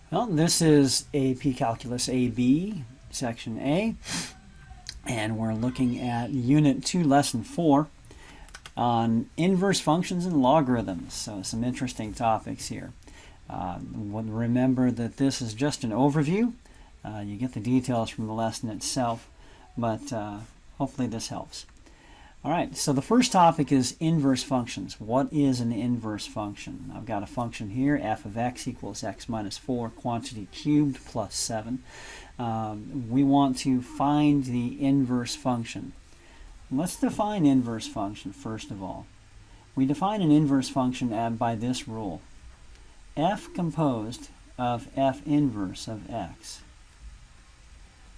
Well, this is AP Calculus AB, Section A, and we're looking at Unit 2, Lesson 4 on inverse functions and logarithms. So some interesting topics here. Remember that this is just an overview. You get the details from the lesson itself, but hopefully this helps. All right, so the first topic is inverse functions. What is an inverse function? I've got a function here, f of x equals x minus 4, quantity cubed plus 7. We want to find the inverse function. Let's define inverse function first of all. We define an inverse function by this rule. F composed of f inverse of x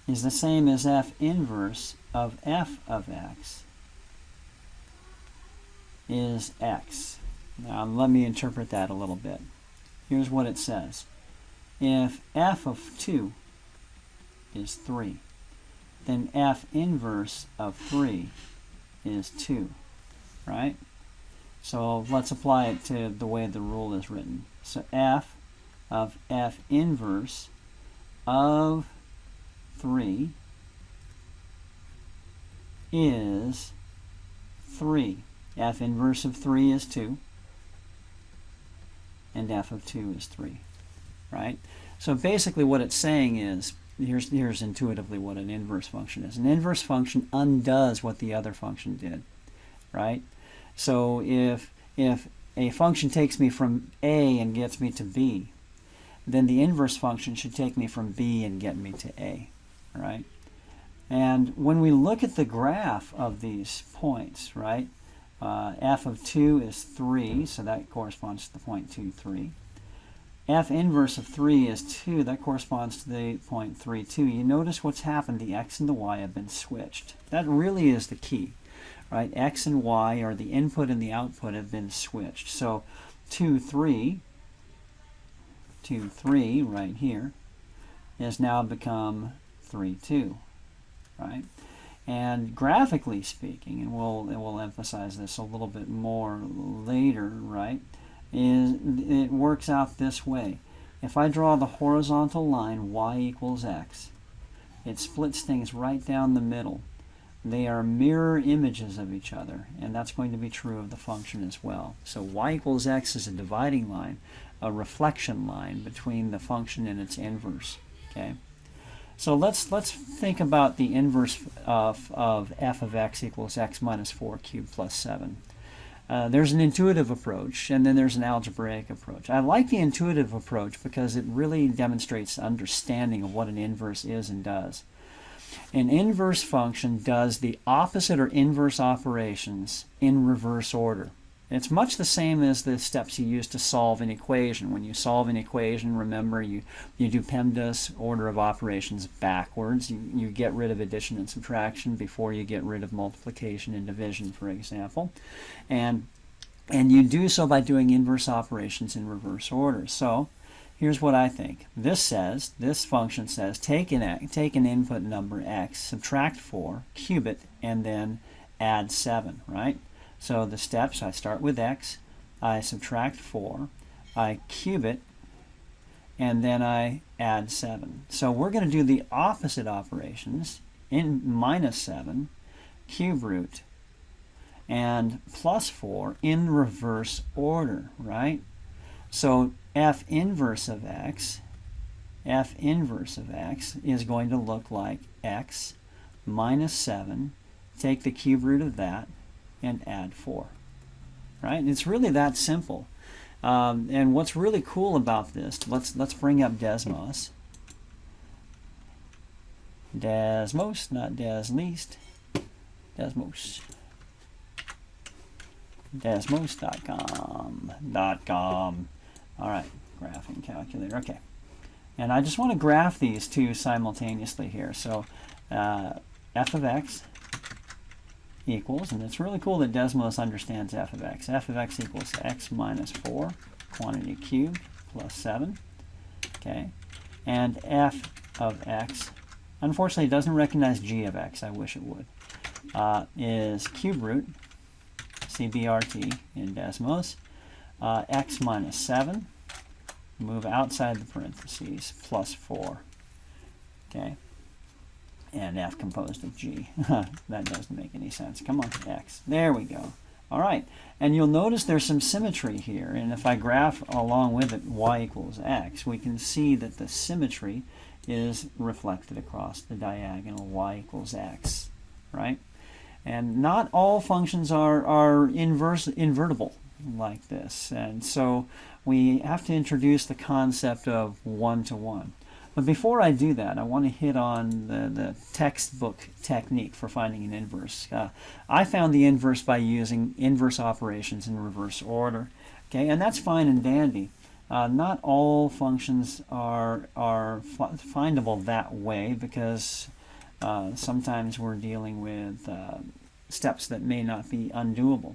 is the same as f inverse of f of x is x. Now let me interpret that a little bit. Here's what it says. If f of 2 is 3, then f inverse of 3 is 2, right? So let's apply it to the way the rule is written. So f of f inverse of 3 is 3. F inverse of 3 is 2, and f of 2 is 3, right? So basically what it's saying is, here's intuitively what an inverse function is. An inverse function undoes what the other function did, right? So if a function takes me from A and gets me to B, then the inverse function should take me from B and get me to A, right? And when we look at the graph of these points, right, f of 2 is 3, so that corresponds to the point 2, 3. F inverse of 3 is 2, that corresponds to the point 3, 2. You notice what's happened, the x and the y have been switched. That really is the key, right? X and y, or the input and the output, have been switched. So 2, 3 right here has now become 3, 2, right? And graphically speaking, and we'll emphasize this a little bit more later, right, it works out this way. If I draw the horizontal line y equals x, it splits things right down the middle. They are mirror images of each other, and that's going to be true of the function as well. So y equals x is a dividing line, a reflection line between the function and its inverse, okay? So let's think about the inverse of f of x equals x minus 4 cubed plus 7. There's an intuitive approach, and then there's an algebraic approach. I like the intuitive approach because it really demonstrates understanding of what an inverse is and does. An inverse function does the opposite or inverse operations in reverse order. It's much the same as the steps you use to solve an equation. When you solve an equation, remember, you do PEMDAS, order of operations, backwards. You get rid of addition and subtraction before you get rid of multiplication and division, for example. And you do so by doing inverse operations in reverse order. So here's what I think. This function says, take an input number x, subtract 4, cube it, and then add 7, right? So the steps, I start with x, I subtract 4, I cube it, and then I add 7. So we're going to do the opposite operations in minus 7, cube root, and plus 4 in reverse order, right? So f inverse of x is going to look like x minus 7, take the cube root of that, and add 4, right? It's really that simple. And what's really cool about this, let's bring up Desmos. Desmos, not Des least. Desmos. Desmos.com. All right, graphing calculator. Okay. And I just want to graph these two simultaneously here. So f of x equals, and it's really cool that Desmos understands f of x. F of x equals x minus 4, quantity cubed, plus 7. Okay, and f of x, unfortunately it doesn't recognize g of x, I wish it would, is cube root, CBRT in Desmos, x minus 7, move outside the parentheses, plus 4. Okay? And f composed of g. That doesn't make any sense. Come on, x. There we go. All right. And you'll notice there's some symmetry here. And if I graph along with it y equals x, we can see that the symmetry is reflected across the diagonal y equals x. Right? And not all functions are invertible like this. And so we have to introduce the concept of one-to-one. But before I do that, I want to hit on the textbook technique for finding an inverse. I found the inverse by using inverse operations in reverse order. Okay, and that's fine and dandy. Not all functions are findable that way because sometimes we're dealing with steps that may not be undoable.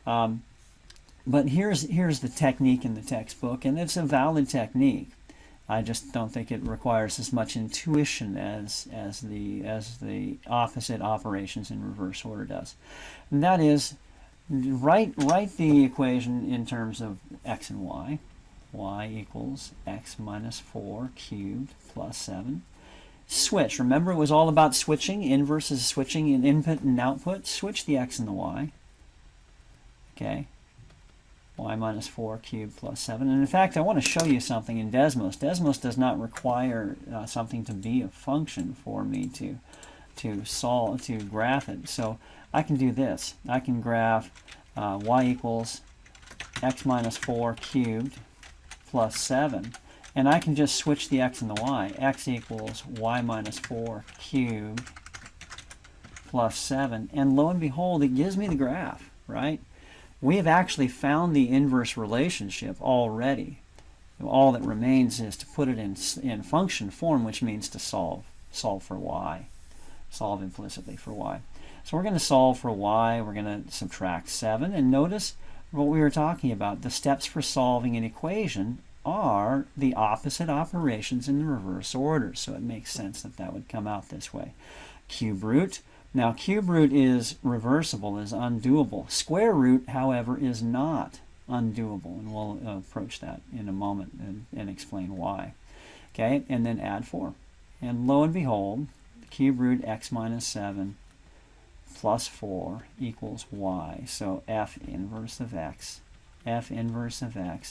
But here's the technique in the textbook, and it's a valid technique. I just don't think it requires as much intuition as the opposite operations in reverse order does. And that is, write the equation in terms of x and y. Y equals x minus 4 cubed plus 7. Switch. Remember, it was all about switching. Inverse is switching in input and output. Switch the x and the y. Okay. Y minus 4 cubed plus 7. And in fact, I want to show you something in Desmos. Desmos does not require something to be a function for me to graph it. So I can do this. I can graph y equals x minus 4 cubed plus 7. And I can just switch the x and the y. X equals y minus 4 cubed plus 7. And lo and behold, it gives me the graph, right? We have actually found the inverse relationship already. All that remains is to put it in function form, which means to solve for y. Solve implicitly for y. So we're going to solve for y. We're going to subtract 7. And notice what we were talking about. The steps for solving an equation are the opposite operations in the reverse order. So it makes sense that that would come out this way. Cube root. Now, cube root is reversible, is undoable. Square root, however, is not undoable, and we'll approach that in a moment and explain why. Okay, and then add 4. And lo and behold, cube root x minus 7 plus 4 equals y. So f inverse of x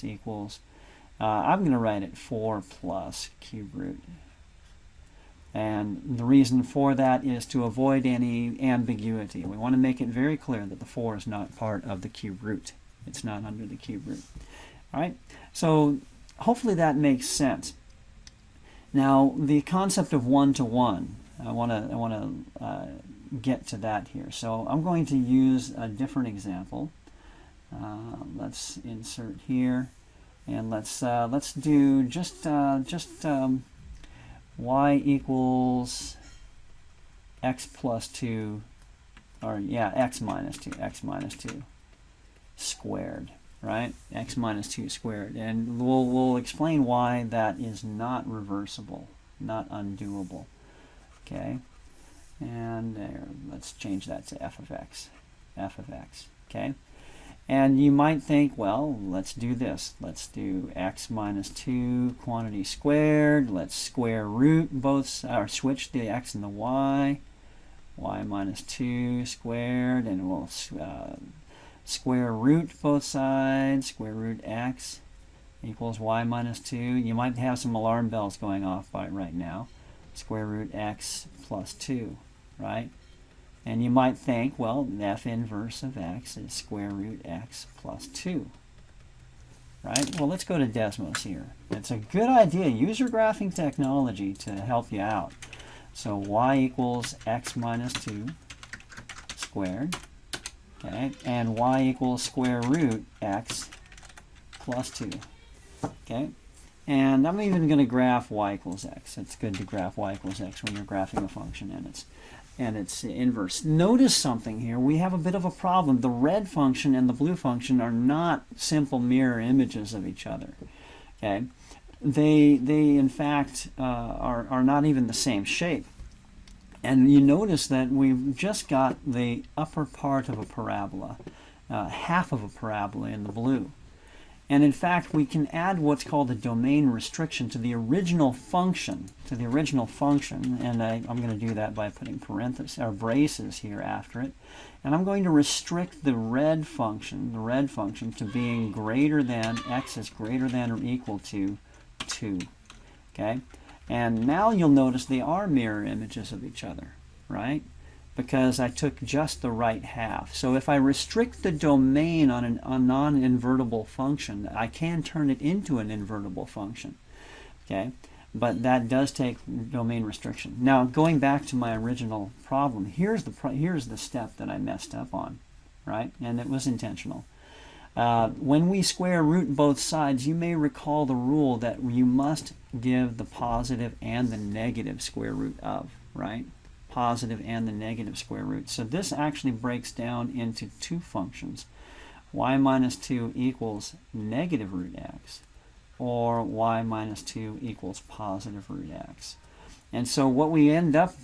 equals, I'm going to write it 4 plus cube root. And the reason for that is to avoid any ambiguity. We want to make it very clear that the 4 is not part of the cube root. It's not under the cube root. All right? So hopefully that makes sense. Now, the concept of one-to-one, I want to get to that here. So I'm going to use a different example. Let's insert here, and let's do just y equals x plus 2, or yeah, x minus 2 squared, right? X minus 2 squared. And we'll explain why that is not reversible, not undoable. Okay? And there, let's change that to f of x. Okay? And you might think, well, let's do this. Let's do x minus 2 quantity squared. Let's square root both, or switch the x and the y. Y minus 2 squared, and we'll square root both sides. Square root x equals y minus 2. You might have some alarm bells going off right now. Square root x plus 2, right? And you might think, well, f inverse of x is square root x plus 2. Right? Well, let's go to Desmos here. It's a good idea. Use your graphing technology to help you out. So y equals x minus 2 squared. Okay? And y equals square root x plus 2. Okay? And I'm even going to graph y equals x. It's good to graph y equals x when you're graphing a function and its inverse. Notice something here. We have a bit of a problem. The red function and the blue function are not simple mirror images of each other. Okay? They in fact are not even the same shape. And you notice that we've just got the upper part of a parabola, half of a parabola in the blue. And in fact, we can add what's called a domain restriction to the original function, and I'm going to do that by putting parentheses or braces here after it. And I'm going to restrict the red function to being greater than, x is greater than or equal to 2. Okay? And now you'll notice they are mirror images of each other, right? Because I took just the right half. So if I restrict the domain on a non-invertible function, I can turn it into an invertible function. Okay? But that does take domain restriction. Now, going back to my original problem, here's the step that I messed up on, right? And it was intentional. When we square root both sides, you may recall the rule that you must give the positive and the negative square root of, right? Positive and the negative square root. So this actually breaks down into two functions. Y minus 2 equals negative root x, or y minus 2 equals positive root x. And so what we end up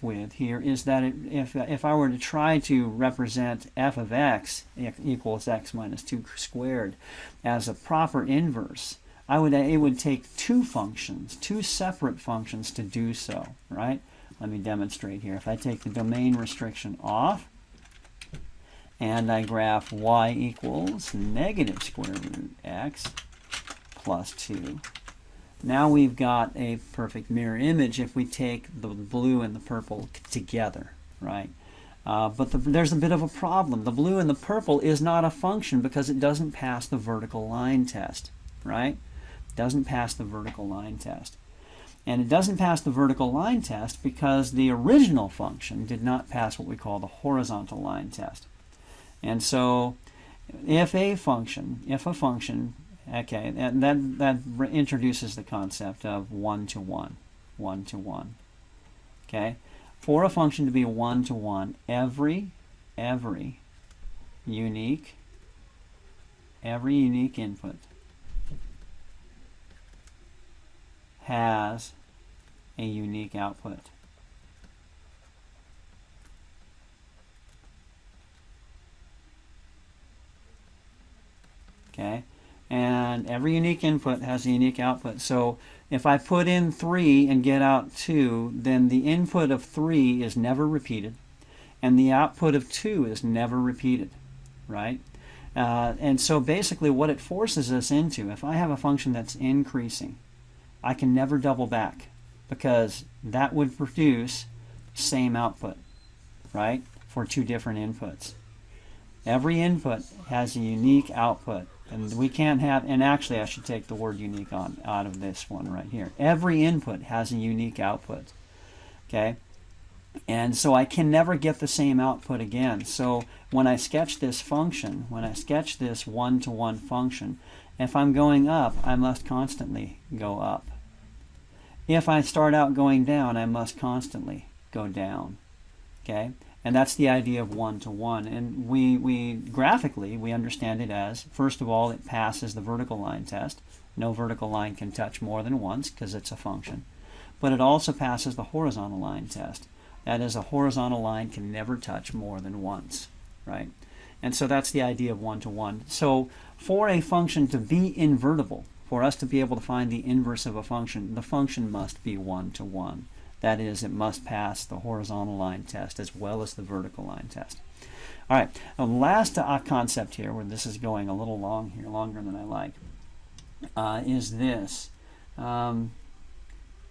with here is that if I were to try to represent f of x equals x minus 2 squared as a proper inverse, it would take two separate functions to do so, right? Let me demonstrate here. If I take the domain restriction off and I graph y equals negative square root x plus 2, now we've got a perfect mirror image if we take the blue and the purple together, right? But there's a bit of a problem. The blue and the purple is not a function because it doesn't pass the vertical line test, right? It doesn't pass the vertical line test. And it doesn't pass the vertical line test because the original function did not pass what we call the horizontal line test. And so if a function, okay, and that introduces the concept of one-to-one. Okay? For a function to be one-to-one, every unique input has a unique output. Okay? And every unique input has a unique output. So if I put in 3 and get out 2, then the input of 3 is never repeated, and the output of 2 is never repeated, right? And so basically what it forces us into, if I have a function that's increasing, I can never double back because that would produce same output, right, for two different inputs. Every input has a unique output, and we can't have, and actually I should take the word unique out of this one right here. Every input has a unique output, okay? And so I can never get the same output again. So when I sketch this function, when I sketch this one-to-one function, if I'm going up, I must constantly go up. If I start out going down, I must constantly go down, okay? And that's the idea of one-to-one. And we graphically, we understand it as, first of all, it passes the vertical line test. No vertical line can touch more than once because it's a function. But it also passes the horizontal line test. That is, a horizontal line can never touch more than once, right? And so that's the idea of one-to-one. So for a function to be invertible, for us to be able to find the inverse of a function, the function must be one-to-one. That is, it must pass the horizontal line test as well as the vertical line test. All right, the last concept here, where this is going a little long here, longer than I like, is this.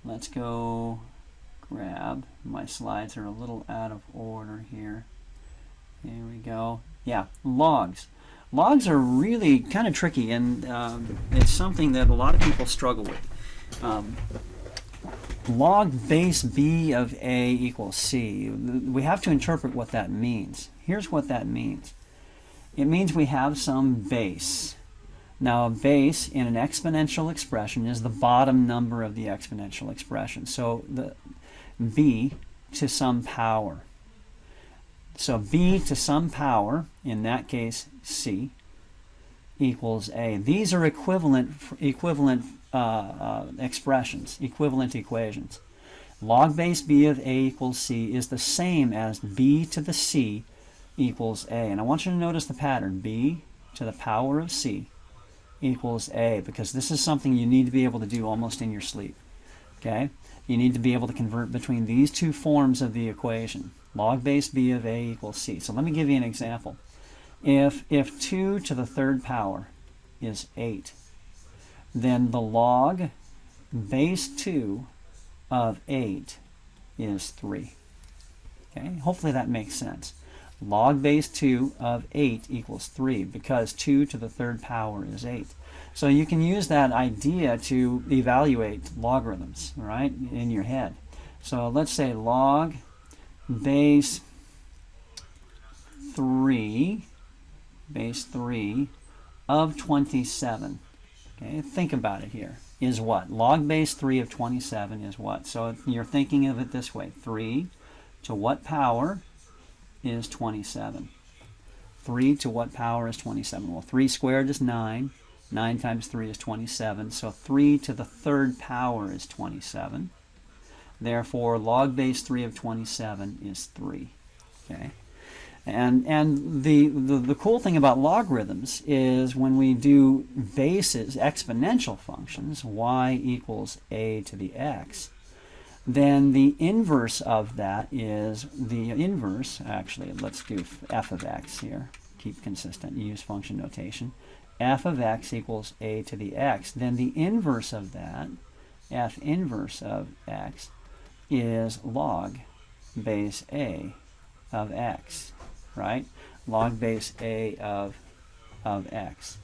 Let's go grab, my slides are a little out of order here. Here we go. Yeah, logs. Logs are really kind of tricky, and it's something that a lot of people struggle with. Log base b of a equals c. We have to interpret what that means. Here's what that means. It means we have some base. Now, a base in an exponential expression is the bottom number of the exponential expression. So the b to some power. So b to some power, in that case c, equals a. These are equivalent expressions, equivalent equations. Log base b of a equals c is the same as b to the c equals a. And I want you to notice the pattern. B to the power of c equals a, because this is something you need to be able to do almost in your sleep. Okay? You need to be able to convert between these two forms of the equation. Log base b of a equals c. So let me give you an example. If 2 to the third power is 8, then the log base 2 of 8 is 3. Okay? Hopefully that makes sense. Log base 2 of 8 equals 3 because 2 to the third power is 8. So you can use that idea to evaluate logarithms, right, in your head. So let's say log base 3 of 27. Okay, think about it here. Is what? Log base 3 of 27 is what? So you're thinking of it this way. 3 to what power is 27? 3 to what power is 27? Well, 3 squared is 9. 9 times 3 is 27. So 3 to the third power is 27. Therefore, log base 3 of 27 is 3. Okay? And the cool thing about logarithms is when we do bases, exponential functions, y equals a to the x, then the inverse of that is the inverse, actually, let's do f of x here. Keep consistent, use function notation. F of x equals a to the x. Then the inverse of that, f inverse of x, is log base a of x, right? Log base a of x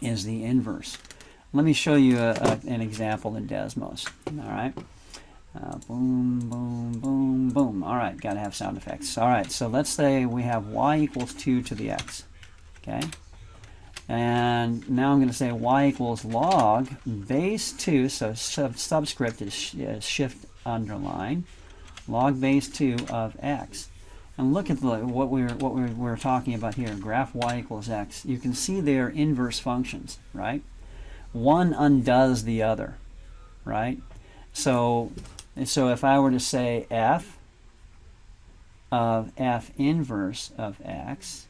is the inverse. Let me show you an example in Desmos, all right? Boom, boom, boom, boom. All right, got to have sound effects. All right, so let's say we have y equals 2 to the x, okay? And now I'm going to say y equals log base 2, so subscript is shift underline, log base 2 of x. And look at what we're talking about here, graph y equals x. You can see they're inverse functions, right? One undoes the other, right? So if I were to say f of f inverse of x,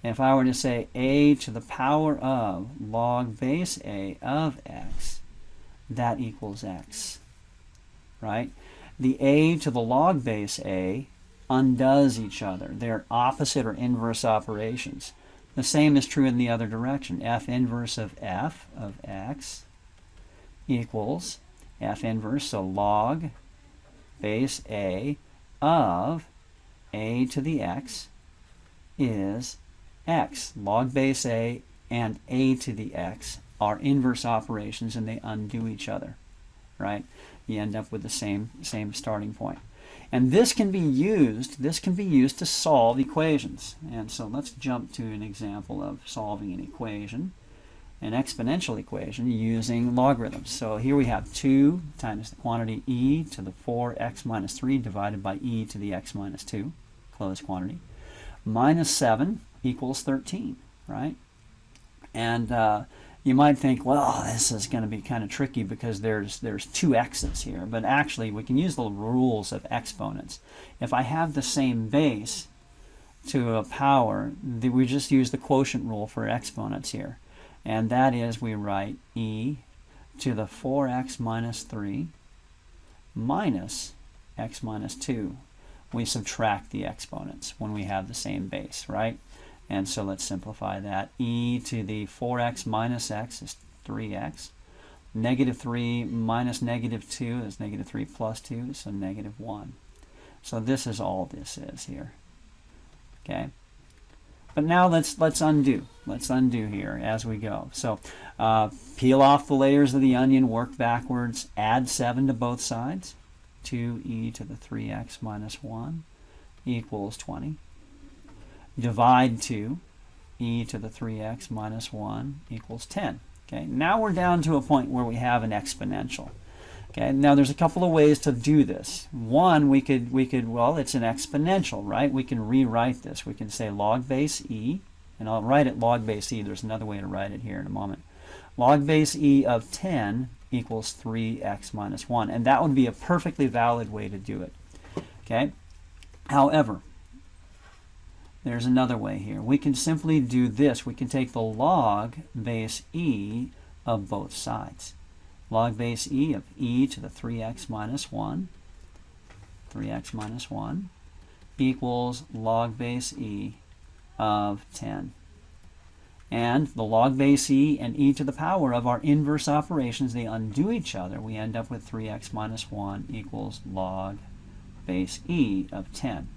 if I were to say a to the power of log base a of x, that equals x, right? The a to the log base a undoes each other. They're opposite or inverse operations. The same is true in the other direction. F inverse of f of x equals f inverse, so log base a of a to the x is x. Log base a and a to the x are inverse operations and they undo each other, right? You end up with the same starting point. And this can be used to solve equations. And so let's jump to an example of solving an equation, an exponential equation using logarithms. So here we have 2 times the quantity e to the 4x minus 3 divided by e to the x minus 2, closed quantity, minus 7 equals 13, right? And you might think, well, this is going to be kind of tricky because there's 2 x's here. But actually, we can use the rules of exponents. If I have the same base to a power, we just use the quotient rule for exponents here. And that is, we write e to the 4x minus 3 minus x minus 2. We subtract the exponents when we have the same base, right? And so let's simplify that. E to the 4x minus x is 3x. Negative 3 minus negative 2 is negative 3 plus 2, so negative 1. So this is all this is here. Okay? But now let's undo. Let's undo here as we go. So peel off the layers of the onion, work backwards, add 7 to both sides. 2e to the 3x minus 1 equals 20. Divide 2, e to the 3x minus 1 equals 10. Okay, now we're down to a point where we have an exponential. Okay, now there's a couple of ways to do this. One, we could well, it's an exponential, right? We can rewrite this. We can say log base e, and I'll write it log base e. There's another way to write it here in a moment. Log base e of 10 equals 3x minus 1, and that would be a perfectly valid way to do it. Okay, however, there's another way here. We can simply do this. We can take the log base e of both sides. Log base e of e to the 3x minus 1, 3x minus 1, equals log base e of 10. And the log base e and e to the power of our inverse operations, they undo each other. We end up with 3x minus 1 equals log base e of 10.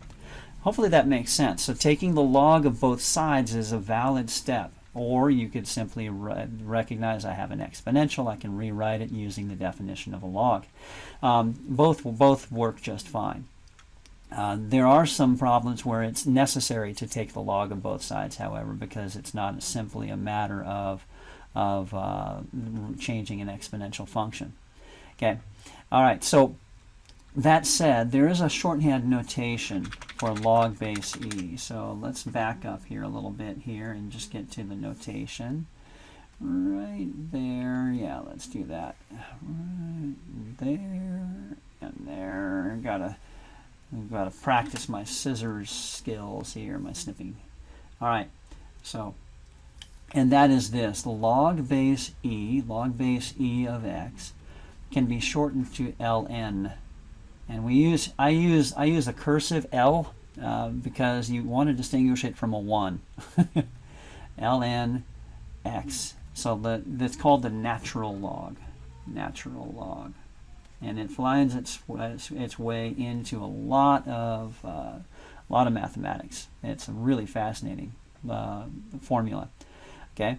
Hopefully that makes sense. So taking the log of both sides is a valid step. Or you could simply recognize I have an exponential. I can rewrite it using the definition of a log. Both work just fine. There are some problems where it's necessary to take the log of both sides, however, because it's not simply a matter of changing an exponential function. Okay, all right, so that said, there is a shorthand notation for log base e. So let's back up here a little bit here and just get to the notation. Right there, yeah, let's do that. Right there and there. I've got to practice my scissors skills here, my snipping. All right, so, and that is this: the log base e of x, can be shortened to ln. And I use a cursive L because you want to distinguish it from a 1. ln x. So that's called the natural log. Natural log. And it finds its way into a lot of mathematics. It's a really fascinating formula. Okay,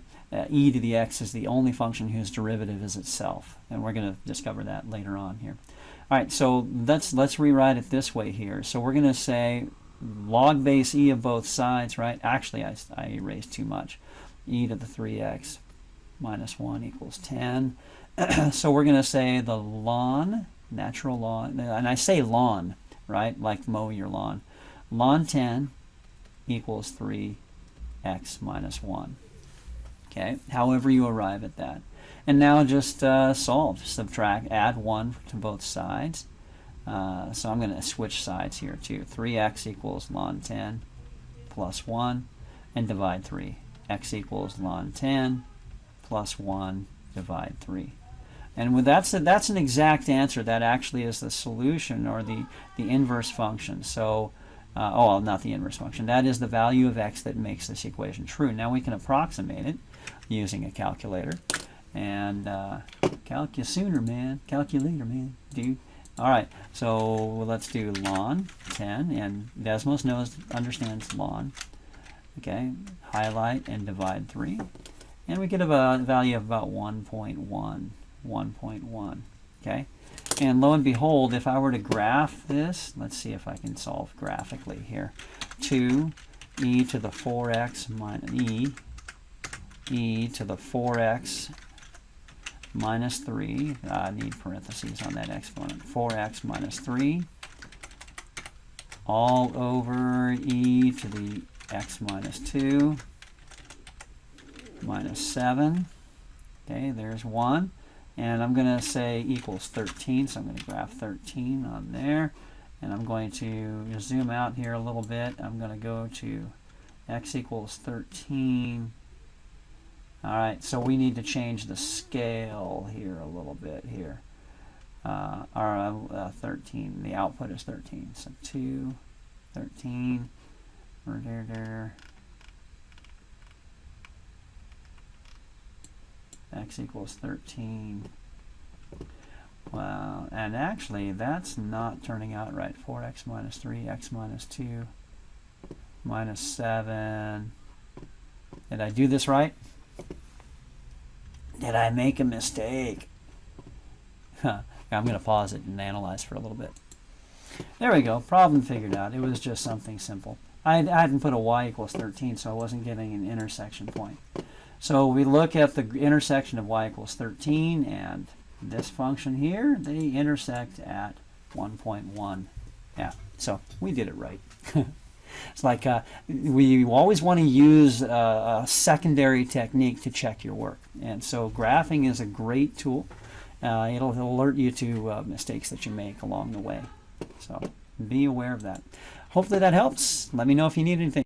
e to the x is the only function whose derivative is itself, and we're going to discover that later on here. All right, so let's rewrite it this way here. So we're going to say log base e of both sides, right? Actually, I erased too much. E to the 3x minus 1 equals 10. So we're going to say the ln, natural ln, and I say ln, right, like mow your lawn. Ln 10 equals 3x minus 1. Okay, however you arrive at that. And now just solve, subtract, add 1 to both sides. So I'm going to switch sides here too. 3x equals ln 10 plus 1, and divide 3. X equals ln 10 plus 1, divide 3. And with that's an exact answer. That actually is the solution, or the inverse function. So, not the inverse function. That is the value of x that makes this equation true. Now we can approximate it using a calculator. And calculator, man, dude. All right, so let's do ln 10, and Desmos understands ln. Okay, highlight and divide 3, and we get a value of about 1.1. Okay, and lo and behold, if I were to graph this, let's see if I can solve graphically here. 2 e to the 4x minus e to the 4x minus 3, I need parentheses on that exponent, 4x minus 3, all over e to the x minus 2 minus 7. Okay, there's 1. And I'm going to say equals 13, so I'm going to graph 13 on there. And I'm going to zoom out here a little bit. I'm going to go to x equals 13. All right, so we need to change the scale here a little bit here. 13, the output is 13. So 2, 13, there. X equals 13. Wow, and actually that's not turning out right. 4x minus 3, x minus 2, minus 7. Did I do this right? Did I make a mistake? I'm going to pause it and analyze for a little bit. There we go, problem figured out. It was just something simple. I hadn't put a y equals 13, so I wasn't getting an intersection point. So we look at the intersection of y equals 13 and this function here, they intersect at 1.1. Yeah, so we did it right. It's like we always want to use a secondary technique to check your work. And so graphing is a great tool. It'll alert you to mistakes that you make along the way. So be aware of that. Hopefully that helps. Let me know if you need anything.